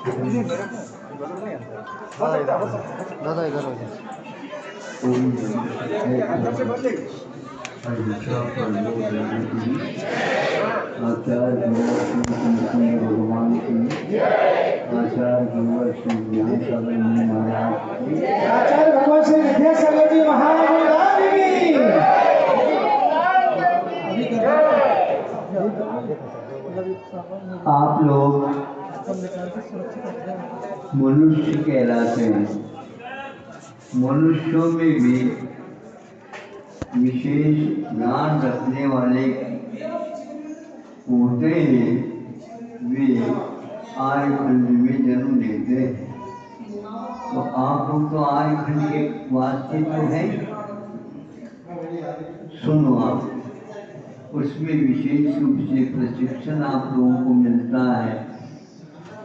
दादा इधर हो जाए। आचार्य भगवान की, आचार्य भगवान श्री विद्यासागर जी महाराज की, आचार्य भगवान श्री विद्यासागर जी महाराज की। आप लोग मनुष्य कहलाते हैं। मनुष्यों में भी विशेष ज्ञान रखने वाले होते हैं, वे आर्यखंड में जन्म लेते हैं। तो आप लोग तो आर्यखंड के वासी तो हैं। सुनो, आप उसमें विशेष रूप से प्रशिक्षण आप लोगों को मिलता है,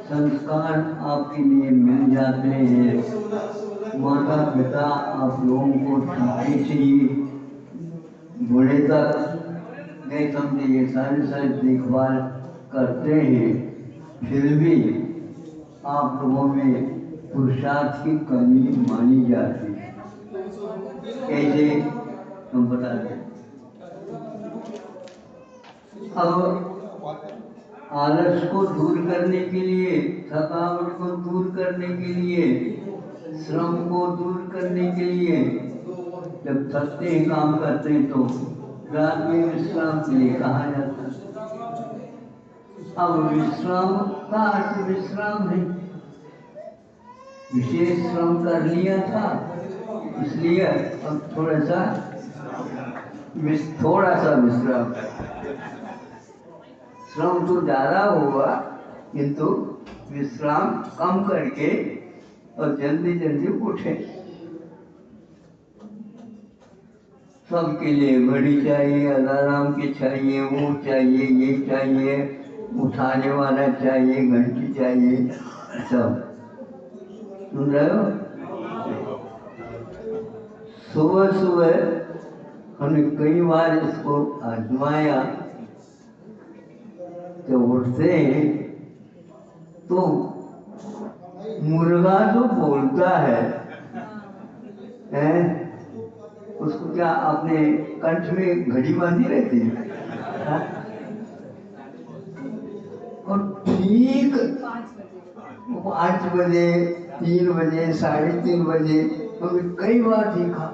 संस्कार आपके लिए मिल जाते हैं। माता पिता आप लोगों को छोटे से ही बूढ़े तक नहीं समझे, ये सारी देखभाल करते हैं। फिर भी आप लोगों में पुरुषार्थ की कमी मानी जाती है। कैसे हम बता दें। अब आलस को दूर करने के लिए, थकावट को दूर करने के लिए, श्रम को दूर करने के लिए, जब थकते हैं काम करते हैं तो रात में विश्राम के लिए कहा जाता है। अब विश्राम का अर्थ विश्राम है, विशेष श्रम कर लिया था इसलिए अब थोड़ा सा विश्राम। श्रम तो ज्यादा होगा किंतु विश्राम कम करके और जल्दी जल्दी उठे। सबके लिए घड़ी चाहिए, अलार्म की चाहिए, वो चाहिए, ये चाहिए, उठाने वाला चाहिए, घंटी चाहिए, सब सुन रहे हो। सुबह सुबह हमने कई बार इसको आजमाया। जब उठते हैं तो मुर्गा जो बोलता है, उसको क्या आपने कंठ में घड़ी बांधी रहती है? और ठीक 5 बजे, 3 बजे, 3:30 बजे हमने कई बार देखा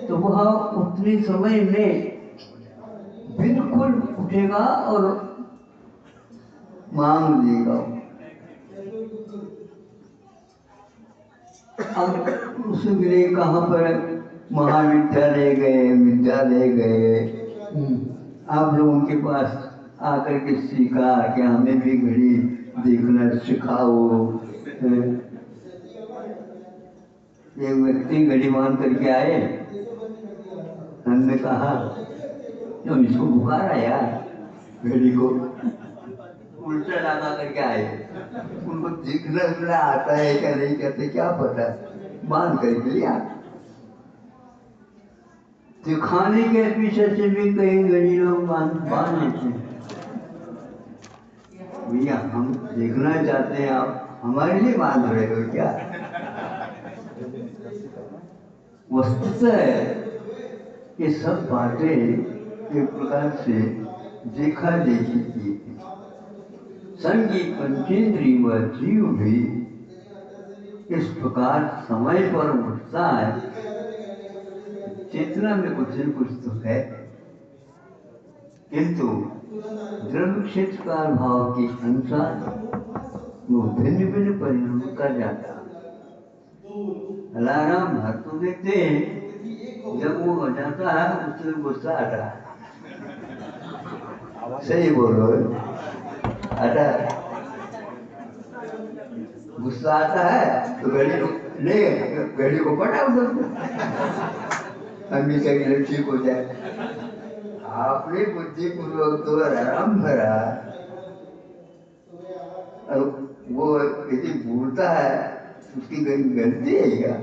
तो वह उतने समय में बिल्कुल उठेगा और मांग देगा। अब उसके लिए कहाँ पर महाविद्यालय गए, विद्यालय गए, आप लोगों के पास आकर के सीखा कि हमें भी घड़ी देखना सिखाओ। एक व्यक्ति घड़ी बांध करके आए, हमने कहा तो इसको बुखार आया, घड़ी को उल्टा लगा करके आए। उनको देखना आता है क्या नहीं कहते क्या पता, बांध करके लिया। दिखाने के पीछे से भी कई घड़ी लोग बांध लेते हैं। भैया हम देखना चाहते हैं, आप हमारे लिए बांध रहे हो क्या? वस्तुतः ये सब बातें एक प्रकार से देखा देखी की। संगीत पंचेंद्रिय व जीव भी इस प्रकार समय पर उठता है। चेतना में कुछ न कुछ तो है, किंतु द्रव्य क्षेत्र का भाव के अनुसार वो भिन्न भिन्न परिणाम कर जाता है। अलार्म हर तो देखते हैं, जब वो बजाता है उसमें गुस्सा आता है। सही बोलो, आता है गुस्सा आता है तो घड़ी को ले, घड़ी को पटा उधर हमेशा के लिए ठीक हो जाए। आपने बुद्धि पूर्वक तो आराम भरा, वो यदि भूलता है उसकी गलती है क्या?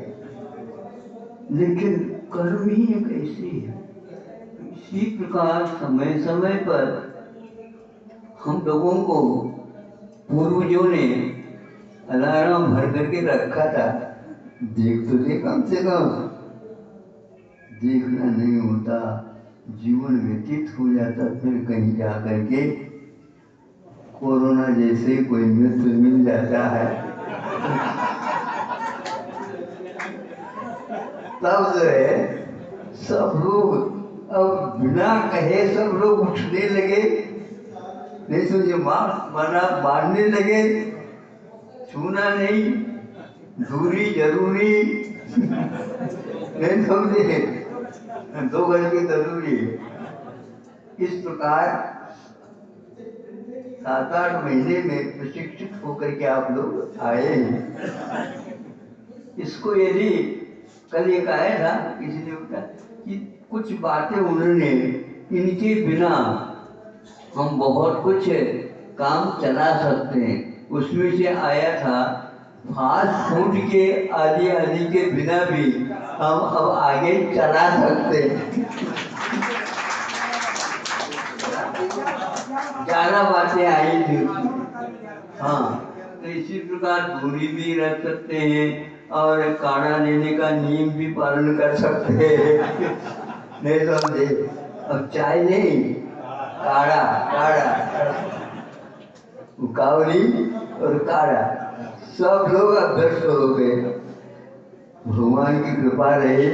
लेकिन कर्म ही एक ऐसी है। इसी प्रकार समय समय पर हम लोगों को पूर्वजों ने अलार्म भर करके रखा था, देख तो ले कम से कम। देखना नहीं होता, जीवन व्यतीत हो जाता, फिर कहीं जा करके कोरोना जैसे कोई मित्र मिल जाता है, तब जो है सब लोग अब बिना कहे सब लोग उठने लगे, नहीं समझे, मास्क बना बांधने लगे, छूना नहीं, दूरी जरूरी, नहीं समझे, 2 गज की जरूरी। इस प्रकार 7-8 महीने में प्रशिक्षित होकर के आप लोग आए हैं। इसको यदि कल एक आया था किसी ने बताया कि कुछ बातें उन्होंने, इनके बिना हम बहुत कुछ काम चला सकते हैं। उसमें से आया था फास्ट फूड के आदि आदि के बिना भी हम अब आगे चला सकते हैं। 11 बातें आई थी। हाँ, तो इसी प्रकार दूरी भी रख सकते हैं और काढ़ा लेने का नियम भी पालन कर सकते हैं। नहीं समझे, अब चाय नहीं, काढ़ा, कावली और काढ़ा, सब लोग अभ्यस्त हो गए। भगवान की कृपा रही,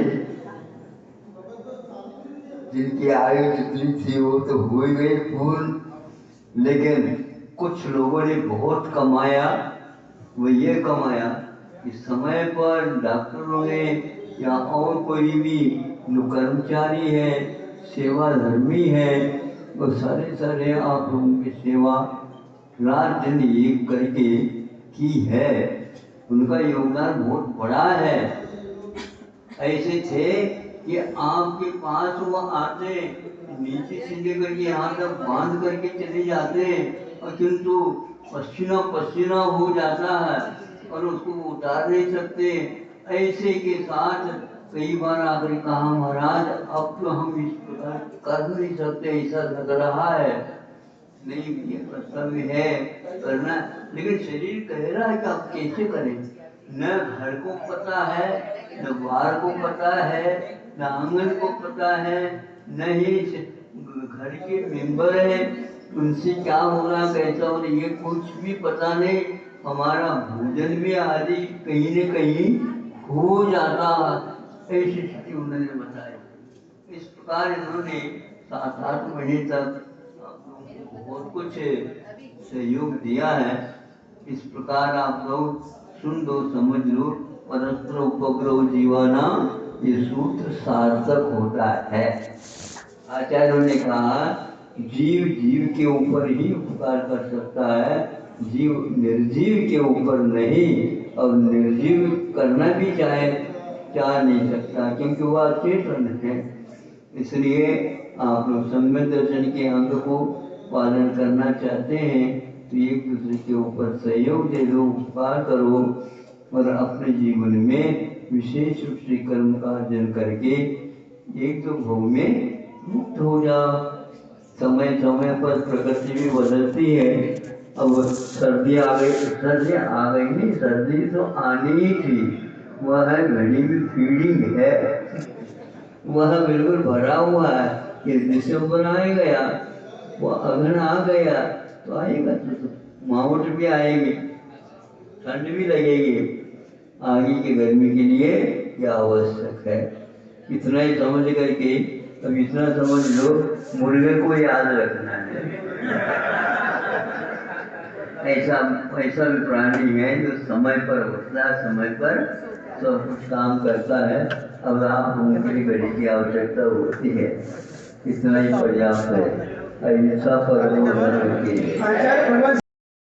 जिनकी आयु जितनी थी वो तो हो ही गई पूर्ण, लेकिन कुछ लोगों ने बहुत कमाया। वो ये कमाया कि समय पर डॉक्टरों ने या और कोई भी जो कर्मचारी है, सेवा धर्मी है, वो सारे आप लोगों की सेवा रात दिन एक करके की है। उनका योगदान बहुत बड़ा है। ऐसे थे कि आपके पास वो आते, नीचे से लेकर के यहाँ तक बांध करके चले जाते, और किंतु पसीना पसीना हो जाता है और उसको उतार नहीं सकते। ऐसे के साथ कई बार आकर कहा, महाराज अब तो हम इस प्रकार कर नहीं सकते, ऐसा लग रहा है। नहीं, ये कर्तव्य है करना, लेकिन शरीर कह रहा है कि आप कैसे करें। न घर को पता है, न बाहर को पता है, न आंगन को पता है, न ही घर के मेंबर है उनसे क्या होना कैसा होना ये कुछ भी पता नहीं। हमारा भोजन भी आदि कहीं न कहीं हो जाता है। ऐसी स्थिति उन्होंने बताई। इस प्रकार इन्होंने 7-8 महीने तक बहुत कुछ सहयोग दिया है। इस प्रकार आप लोग सुन दो, समझ लो, परस्पर उपग्रह जीवाना ये सूत्र सार्थक होता है। आचार्यों ने कहा जीव जीव के ऊपर ही उपकार कर सकता है, जीव निर्जीव के ऊपर नहीं, और निर्जीव करना भी चाह नहीं सकता, क्योंकि वह अचेतन है। इसलिए आप लोग सम्यक दर्शन के अंग को पालन करना चाहते हैं तो एक दूसरे के ऊपर सहयोग दे दो, उपकार करो, और अपने जीवन में विशेष रूप से कर्म का अर्जन करके एक दो भोग में मुक्त हो जाओ। समय समय पर प्रकृति भी बदलती है। अब सर्दी आ गई नहीं, सर्दी तो आनी ही थी। वह घड़ी भी फीडिंग है, वह बिल्कुल भरा हुआ है कि दिसंबर आ गया, वो अगन आ गया तो आएगा, तो मावट भी आएगी, ठंड भी लगेगी। आगे की गर्मी के लिए क्या आवश्यक है, इतना ही समझ करके, अब इतना समझ लो, मुर्गे को याद रखना है। ऐसा भी प्राणी है जो समय पर उठता है, समय पर सब कुछ काम करता है। अब आप लोगों के लिए घड़ी की आवश्यकता होती है, इतना ही पर्याप्त है। ऐसा पर